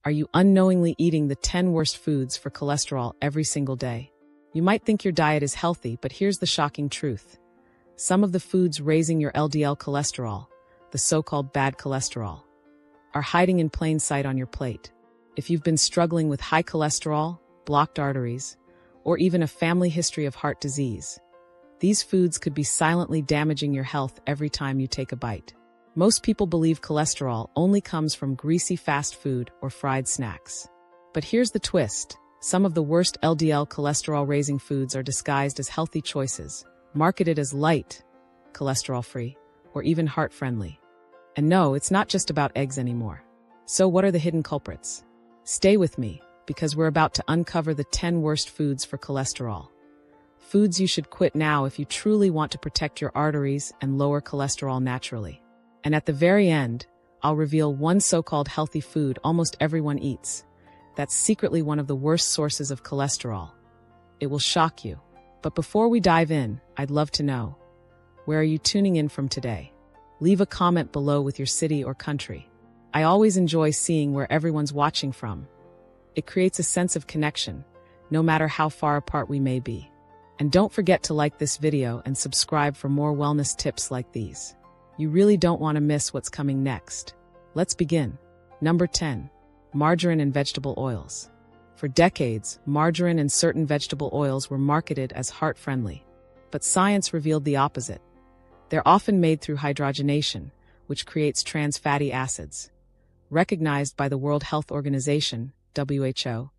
Are you unknowingly eating the 10 worst foods for cholesterol every single day? You might think your diet is healthy, but here's the shocking truth. Some of the foods raising your LDL cholesterol, the so-called bad cholesterol, are hiding in plain sight on your plate. If you've been struggling with high cholesterol, blocked arteries, or even a family history of heart disease, these foods could be silently damaging your health every time you take a bite. Most people believe cholesterol only comes from greasy fast food or fried snacks. But here's the twist. Some of the worst LDL cholesterol-raising foods are disguised as healthy choices, marketed as light, cholesterol-free, or even heart-friendly. And no, it's not just about eggs anymore. So what are the hidden culprits? Stay with me, because we're about to uncover the 10 worst foods for cholesterol. Foods you should quit now if you truly want to protect your arteries and lower cholesterol naturally. And at the very end, I'll reveal one so-called healthy food almost everyone eats that's secretly one of the worst sources of cholesterol. It will shock you. But before we dive in, I'd love to know, where are you tuning in from today? Leave a comment below with your city or country. I always enjoy seeing where everyone's watching from. It creates a sense of connection, no matter how far apart we may be. And don't forget to like this video and subscribe for more wellness tips like these. You really don't want to miss what's coming next. Let's begin. Number 10. Margarine and vegetable oils. For decades, margarine and certain vegetable oils were marketed as heart-friendly. But science revealed the opposite. They're often made through hydrogenation, which creates trans fatty acids, recognized by the World Health Organization, WHO,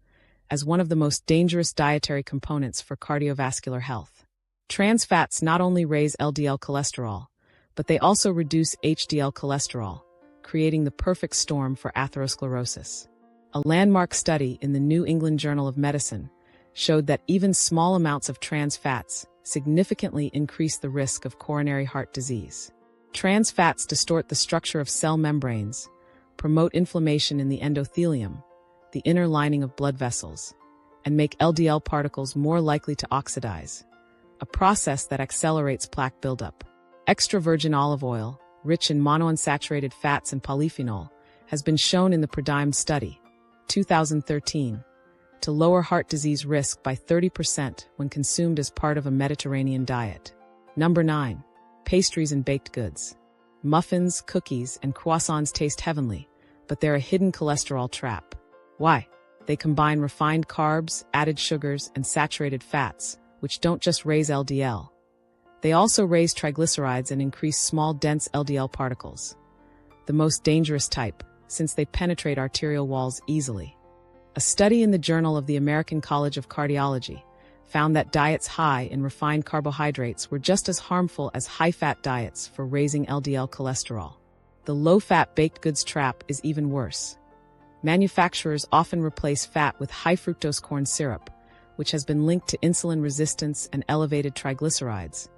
as one of the most dangerous dietary components for cardiovascular health. Trans fats not only raise LDL cholesterol, but they also reduce HDL cholesterol, creating the perfect storm for atherosclerosis. A landmark study in the New England Journal of Medicine showed that even small amounts of trans fats significantly increase the risk of coronary heart disease. Trans fats distort the structure of cell membranes, promote inflammation in the endothelium, the inner lining of blood vessels, and make LDL particles more likely to oxidize, a process that accelerates plaque buildup. Extra virgin olive oil, rich in monounsaturated fats and polyphenol, has been shown in the PREDIME study, 2013, to lower heart disease risk by 30% when consumed as part of a Mediterranean diet. Number 9. Pastries and baked goods. Muffins, cookies, and croissants taste heavenly, but they're a hidden cholesterol trap. Why? They combine refined carbs, added sugars, and saturated fats, which don't just raise LDL. They also raise triglycerides and increase small, dense LDL particles, the most dangerous type, since they penetrate arterial walls easily. A study in the Journal of the American College of Cardiology found that diets high in refined carbohydrates were just as harmful as high-fat diets for raising LDL cholesterol. The low-fat baked goods trap is even worse. Manufacturers often replace fat with high-fructose corn syrup, which has been linked to insulin resistance and elevated triglycerides,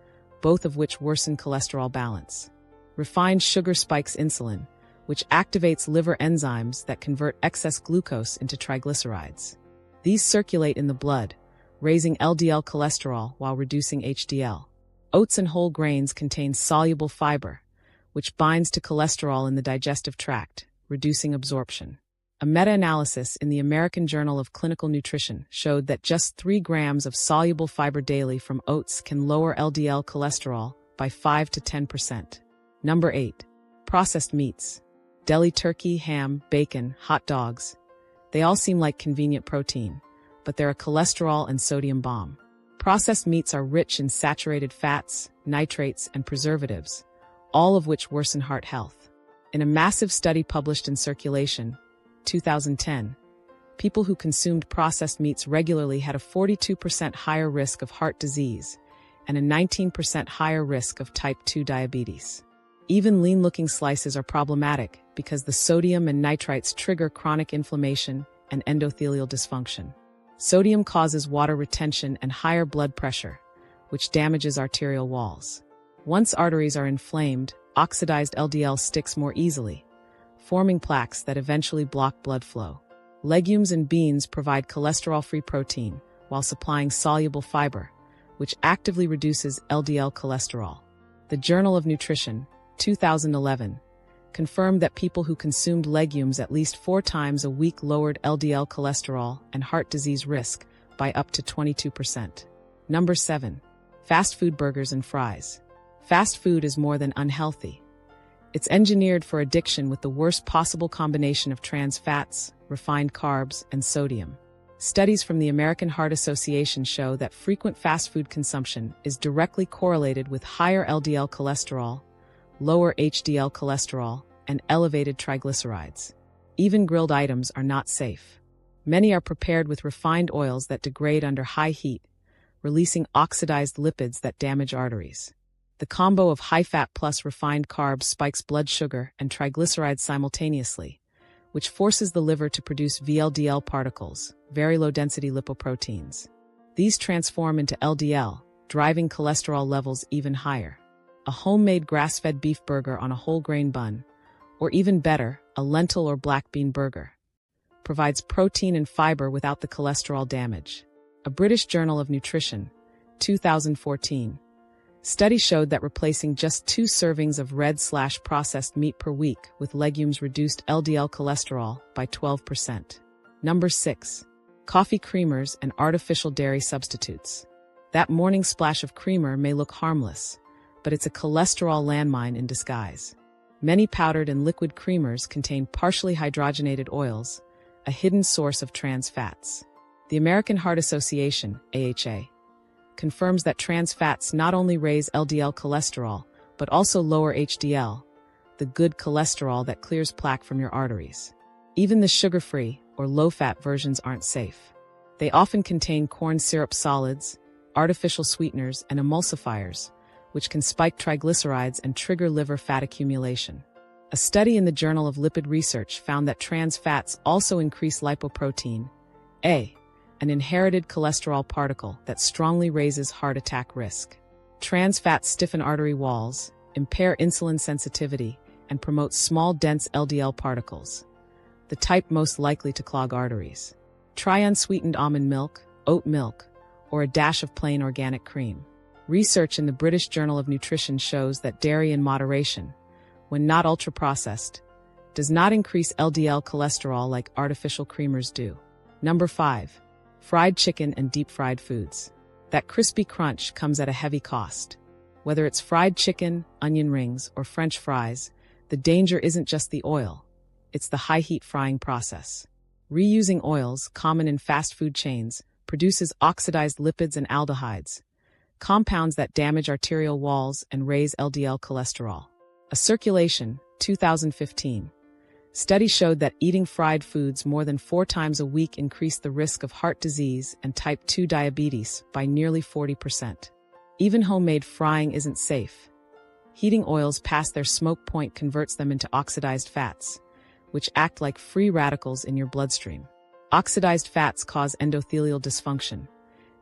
both of which worsen cholesterol balance. Refined sugar spikes insulin, which activates liver enzymes that convert excess glucose into triglycerides. These circulate in the blood, raising LDL cholesterol while reducing HDL. Oats and whole grains contain soluble fiber, which binds to cholesterol in the digestive tract, reducing absorption. A meta-analysis in the American Journal of Clinical Nutrition showed that just 3 grams of soluble fiber daily from oats can lower LDL cholesterol by 5 to 10%. Number 8. Processed meats. Deli turkey, ham, bacon, hot dogs. They all seem like convenient protein, but they're a cholesterol and sodium bomb. Processed meats are rich in saturated fats, nitrates, and preservatives, all of which worsen heart health. In a massive study published in Circulation, 2010, people who consumed processed meats regularly had a 42% higher risk of heart disease and a 19% higher risk of type 2 diabetes. Even lean-looking slices are problematic because the sodium and nitrites trigger chronic inflammation and endothelial dysfunction. Sodium causes water retention and higher blood pressure, which damages arterial walls. Once arteries are inflamed, oxidized LDL sticks more easily, forming plaques that eventually block blood flow. Legumes and beans provide cholesterol-free protein while supplying soluble fiber, which actively reduces LDL cholesterol. The Journal of Nutrition, 2011, confirmed that people who consumed legumes at least 4 times a week lowered LDL cholesterol and heart disease risk by up to 22%. Number 7. Fast food burgers and fries. Fast food is more than unhealthy. It's engineered for addiction with the worst possible combination of trans fats, refined carbs, and sodium. Studies from the American Heart Association show that frequent fast food consumption is directly correlated with higher LDL cholesterol, lower HDL cholesterol, and elevated triglycerides. Even grilled items are not safe. Many are prepared with refined oils that degrade under high heat, releasing oxidized lipids that damage arteries. The combo of high fat plus refined carbs spikes blood sugar and triglycerides simultaneously, which forces the liver to produce VLDL particles, very low-density lipoproteins. These transform into LDL, driving cholesterol levels even higher. A homemade grass-fed beef burger on a whole-grain bun, or even better, a lentil or black bean burger, provides protein and fiber without the cholesterol damage. A British Journal of Nutrition, 2014, study showed that replacing just 2 servings of red/processed meat per week with legumes reduced LDL cholesterol by 12%. Number 6. Coffee creamers and artificial dairy substitutes. That morning splash of creamer may look harmless, but it's a cholesterol landmine in disguise. Many powdered and liquid creamers contain partially hydrogenated oils, a hidden source of trans fats. The American Heart Association, AHA, confirms that trans fats not only raise LDL cholesterol, but also lower HDL, the good cholesterol that clears plaque from your arteries. Even the sugar-free or low-fat versions aren't safe. They often contain corn syrup solids, artificial sweeteners, and emulsifiers, which can spike triglycerides and trigger liver fat accumulation. A study in the Journal of Lipid Research found that trans fats also increase lipoprotein A, an inherited cholesterol particle that strongly raises heart attack risk. Trans fats stiffen artery walls, impair insulin sensitivity, and promote small, dense LDL particles, the type most likely to clog arteries. Try unsweetened almond milk, oat milk, or a dash of plain organic cream. Research in the British Journal of Nutrition shows that dairy in moderation, when not ultra-processed, does not increase LDL cholesterol like artificial creamers do. Number 5. Fried chicken and deep-fried foods. That crispy crunch comes at a heavy cost. Whether it's fried chicken, onion rings, or French fries, the danger isn't just the oil, it's the high-heat frying process. Reusing oils, common in fast food chains, produces oxidized lipids and aldehydes, compounds that damage arterial walls and raise LDL cholesterol. A Circulation, 2015, study showed that eating fried foods more than 4 times a week increased the risk of heart disease and type 2 diabetes by nearly 40%. Even homemade frying isn't safe. Heating oils past their smoke point converts them into oxidized fats, which act like free radicals in your bloodstream. Oxidized fats cause endothelial dysfunction,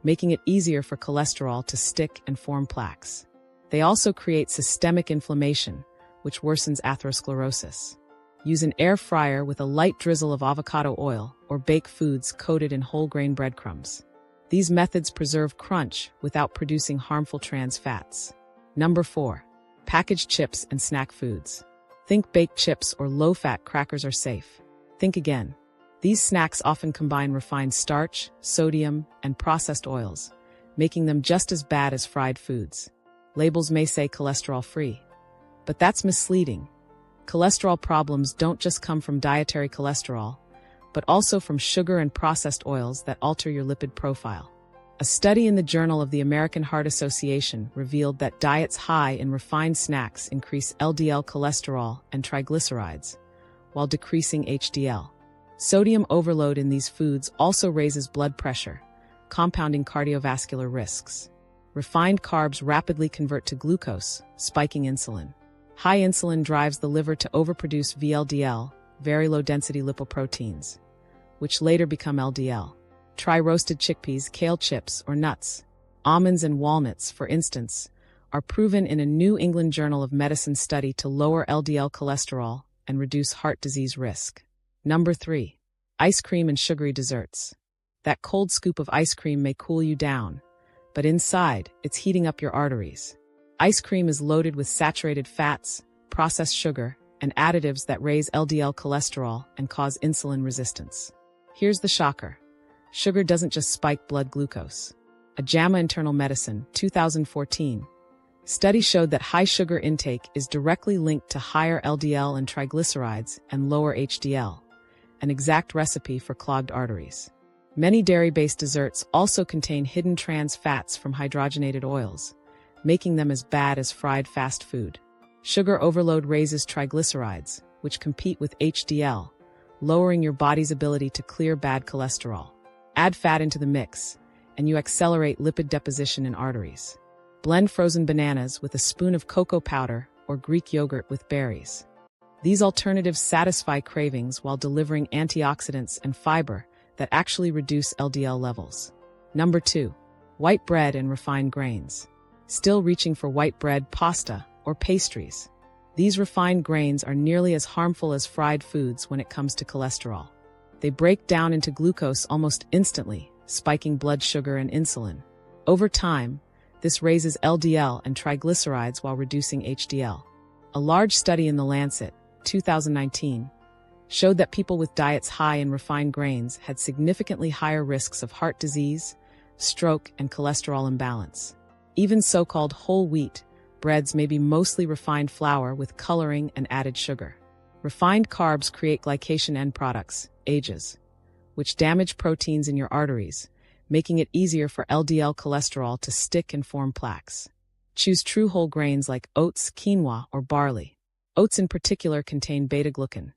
making it easier for cholesterol to stick and form plaques. They also create systemic inflammation, which worsens atherosclerosis. Use an air fryer with a light drizzle of avocado oil or bake foods coated in whole grain breadcrumbs. These methods preserve crunch without producing harmful trans fats. Number 4. Packaged chips and snack foods. Think baked chips or low-fat crackers are safe. Think again. These snacks often combine refined starch, sodium, and processed oils, making them just as bad as fried foods. Labels may say cholesterol-free, but that's misleading. Cholesterol problems don't just come from dietary cholesterol, but also from sugar and processed oils that alter your lipid profile. A study in the Journal of the American Heart Association revealed that diets high in refined snacks increase LDL cholesterol and triglycerides, while decreasing HDL. Sodium overload in these foods also raises blood pressure, compounding cardiovascular risks. Refined carbs rapidly convert to glucose, spiking insulin. High insulin drives the liver to overproduce VLDL, very low-density lipoproteins, which later become LDL. Try roasted chickpeas, kale chips, or nuts. Almonds and walnuts, for instance, are proven in a New England Journal of Medicine study to lower LDL cholesterol and reduce heart disease risk. Number 3. Ice cream and sugary desserts. That cold scoop of ice cream may cool you down, but inside, it's heating up your arteries. Ice cream is loaded with saturated fats, processed sugar, and additives that raise LDL cholesterol and cause insulin resistance. Here's the shocker. Sugar doesn't just spike blood glucose. A JAMA Internal Medicine, 2014, study showed that high sugar intake is directly linked to higher LDL and triglycerides and lower HDL, an exact recipe for clogged arteries. Many dairy-based desserts also contain hidden trans fats from hydrogenated oils, making them as bad as fried fast food. Sugar overload raises triglycerides, which compete with HDL, lowering your body's ability to clear bad cholesterol. Add fat into the mix, and you accelerate lipid deposition in arteries. Blend frozen bananas with a spoon of cocoa powder or Greek yogurt with berries. These alternatives satisfy cravings while delivering antioxidants and fiber that actually reduce LDL levels. Number 2. White bread and refined grains. Still reaching for white bread, pasta, or pastries? These refined grains are nearly as harmful as fried foods when it comes to cholesterol. They break down into glucose almost instantly, spiking blood sugar and insulin. Over time, this raises LDL and triglycerides while reducing HDL. A large study in The Lancet, 2019, showed that people with diets high in refined grains had significantly higher risks of heart disease, stroke, and cholesterol imbalance. Even so-called whole wheat breads may be mostly refined flour with coloring and added sugar. Refined carbs create glycation end products, AGEs, which damage proteins in your arteries, making it easier for LDL cholesterol to stick and form plaques. Choose true whole grains like oats, quinoa, or barley. Oats in particular contain beta-glucan,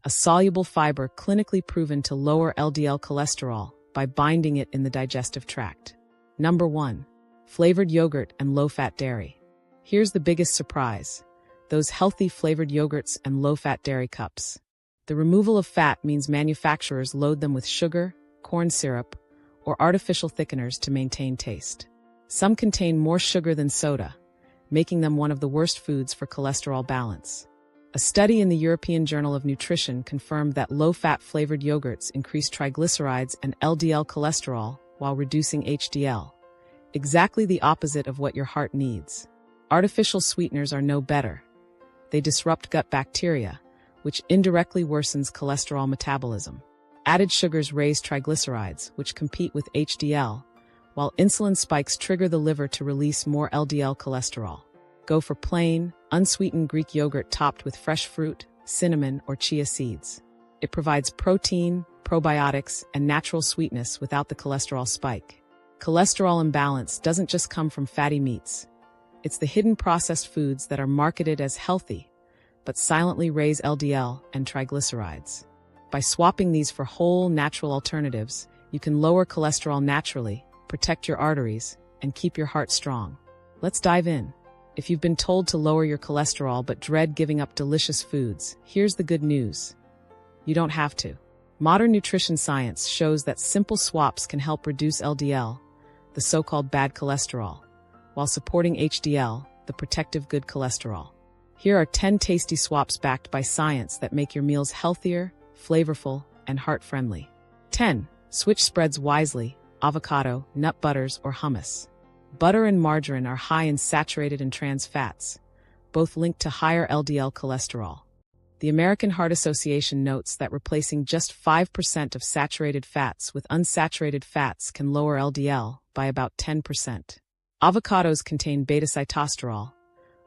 a soluble fiber clinically proven to lower LDL cholesterol by binding it in the digestive tract. Number 1. Flavored yogurt and low-fat dairy. Here's the biggest surprise: those healthy flavored yogurts and low-fat dairy cups. The removal of fat means manufacturers load them with sugar, corn syrup, or artificial thickeners to maintain taste. Some contain more sugar than soda, making them one of the worst foods for cholesterol balance. A study in the European Journal of Nutrition confirmed that low-fat flavored yogurts increase triglycerides and LDL cholesterol while reducing HDL, exactly the opposite of what your heart needs. Artificial sweeteners are no better. They disrupt gut bacteria, which indirectly worsens cholesterol metabolism. Added sugars raise triglycerides, which compete with HDL, while insulin spikes trigger the liver to release more LDL cholesterol. Go for plain, unsweetened Greek yogurt topped with fresh fruit, cinnamon, or chia seeds. It provides protein, probiotics, and natural sweetness without the cholesterol spike. Cholesterol imbalance doesn't just come from fatty meats. It's the hidden processed foods that are marketed as healthy, but silently raise LDL and triglycerides. By swapping these for whole, natural alternatives, you can lower cholesterol naturally, protect your arteries, and keep your heart strong. Let's dive in. If you've been told to lower your cholesterol but dread giving up delicious foods, here's the good news. You don't have to. Modern nutrition science shows that simple swaps can help reduce LDL, the so-called bad cholesterol, while supporting HDL, the protective good cholesterol. Here are 10 tasty swaps backed by science that make your meals healthier, flavorful, and heart-friendly. 10. Switch spreads wisely: avocado, nut butters, or hummus. Butter and margarine are high in saturated and trans fats, both linked to higher LDL cholesterol. The American Heart Association notes that replacing just 5% of saturated fats with unsaturated fats can lower LDL by about 10%. Avocados contain beta-sitosterol,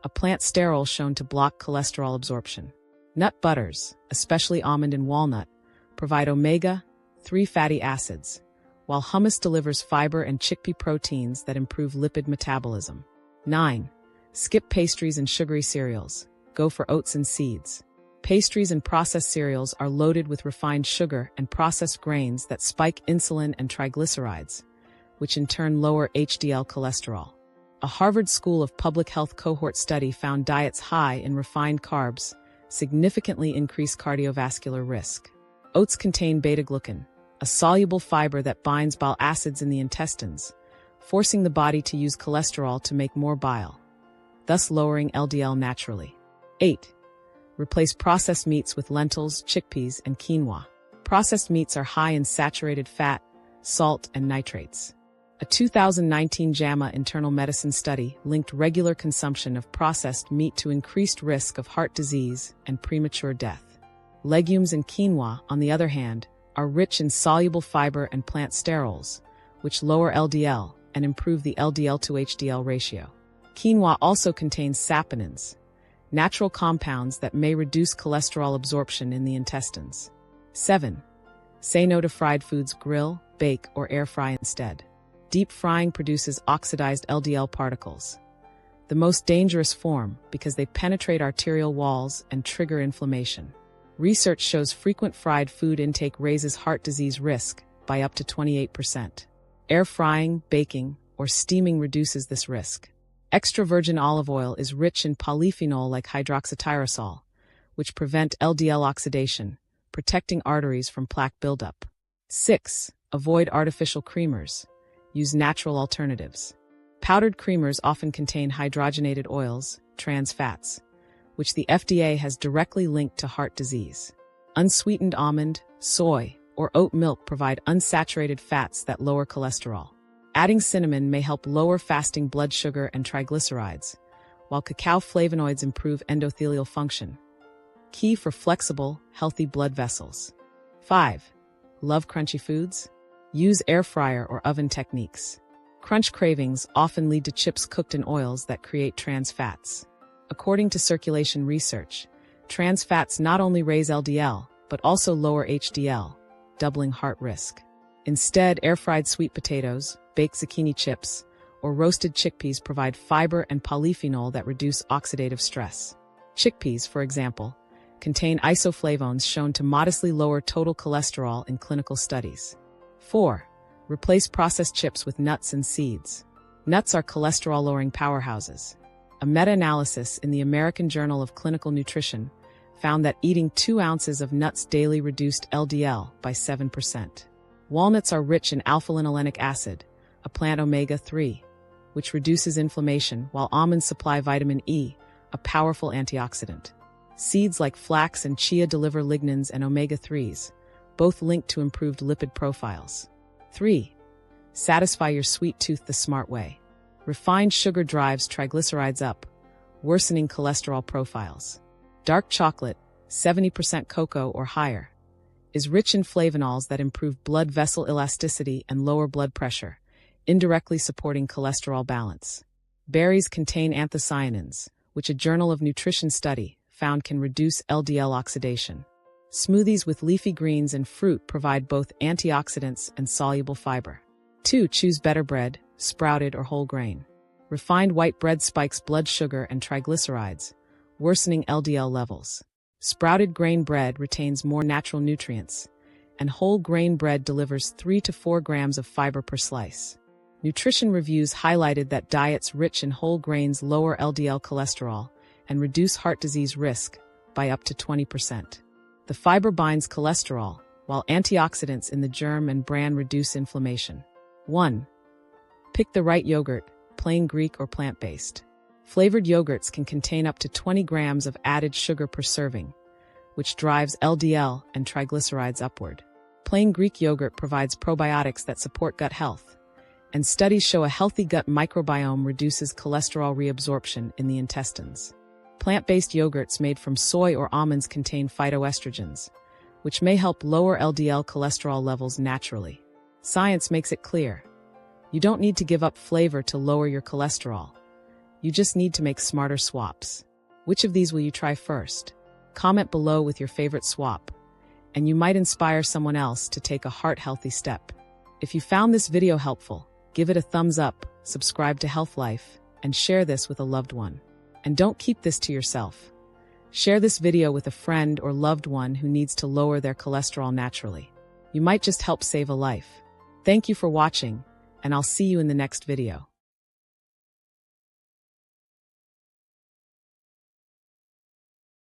a plant sterol shown to block cholesterol absorption. Nut butters, especially almond and walnut, provide omega-3 fatty acids, while hummus delivers fiber and chickpea proteins that improve lipid metabolism. 9. Skip pastries and sugary cereals. Go for oats and seeds. Pastries and processed cereals are loaded with refined sugar and processed grains that spike insulin and triglycerides, which in turn lower HDL cholesterol. A Harvard School of Public Health cohort study found diets high in refined carbs significantly increase cardiovascular risk. Oats contain beta-glucan, a soluble fiber that binds bile acids in the intestines, forcing the body to use cholesterol to make more bile, thus lowering LDL naturally. 8. Replace processed meats with lentils, chickpeas, and quinoa. Processed meats are high in saturated fat, salt, and nitrates. A 2019 JAMA internal medicine study linked regular consumption of processed meat to increased risk of heart disease and premature death. Legumes and quinoa, on the other hand, are rich in soluble fiber and plant sterols, which lower LDL and improve the LDL to HDL ratio. Quinoa also contains saponins, natural compounds that may reduce cholesterol absorption in the intestines. 7. Say no to fried foods. Grill, bake, or air fry instead. Deep frying produces oxidized LDL particles, the most dangerous form because they penetrate arterial walls and trigger inflammation. Research shows frequent fried food intake raises heart disease risk by up to 28%. Air frying, baking, or steaming reduces this risk. Extra virgin olive oil is rich in polyphenol like hydroxytyrosol, which prevent LDL oxidation, protecting arteries from plaque buildup. 6. Avoid artificial creamers. Use natural alternatives. Powdered creamers often contain hydrogenated oils, trans fats, which the FDA has directly linked to heart disease. Unsweetened almond, soy, or oat milk provide unsaturated fats that lower cholesterol. Adding cinnamon may help lower fasting blood sugar and triglycerides, while cacao flavonoids improve endothelial function, key for flexible, healthy blood vessels. 5. Love crunchy foods? Use air fryer or oven techniques. Crunch cravings often lead to chips cooked in oils that create trans fats. According to circulation research, trans fats not only raise LDL, but also lower HDL, doubling heart risk. Instead, air-fried sweet potatoes, baked zucchini chips, or roasted chickpeas provide fiber and polyphenol that reduce oxidative stress. Chickpeas, for example, contain isoflavones shown to modestly lower total cholesterol in clinical studies. 4. Replace processed chips with nuts and seeds. Nuts are cholesterol-lowering powerhouses. A meta-analysis in the American Journal of Clinical Nutrition found that eating 2 ounces of nuts daily reduced LDL by 7%. Walnuts are rich in alpha-linolenic acid, a plant omega-3, which reduces inflammation, while almonds supply vitamin E, a powerful antioxidant. Seeds like flax and chia deliver lignans and omega-3s, both linked to improved lipid profiles. 3. Satisfy your sweet tooth the smart way. Refined sugar drives triglycerides up, worsening cholesterol profiles. Dark chocolate, 70% cocoa or higher, is rich in flavonols that improve blood vessel elasticity and lower blood pressure, indirectly supporting cholesterol balance. Berries contain anthocyanins, which a Journal of Nutrition study found can reduce LDL oxidation. Smoothies with leafy greens and fruit provide both antioxidants and soluble fiber. 2. Choose better bread, sprouted or whole grain. Refined white bread spikes blood sugar and triglycerides, worsening LDL levels. Sprouted grain bread retains more natural nutrients, and whole grain bread delivers 3 to 4 grams of fiber per slice. Nutrition reviews highlighted that diets rich in whole grains lower LDL cholesterol and reduce heart disease risk by up to 20%. The fiber binds cholesterol, while antioxidants in the germ and bran reduce inflammation. 1. Pick the right yogurt, plain Greek or plant-based. Flavored yogurts can contain up to 20 grams of added sugar per serving, which drives LDL and triglycerides upward. Plain Greek yogurt provides probiotics that support gut health, and studies show a healthy gut microbiome reduces cholesterol reabsorption in the intestines. Plant-based yogurts made from soy or almonds contain phytoestrogens, which may help lower LDL cholesterol levels naturally. Science makes it clear. You don't need to give up flavor to lower your cholesterol. You just need to make smarter swaps. Which of these will you try first? Comment below with your favorite swap, and you might inspire someone else to take a heart-healthy step. If you found this video helpful, give it a thumbs up, subscribe to Health Life, and share this with a loved one. And don't keep this to yourself. Share this video with a friend or loved one who needs to lower their cholesterol naturally. You might just help save a life. Thank you for watching, and I'll see you in the next video.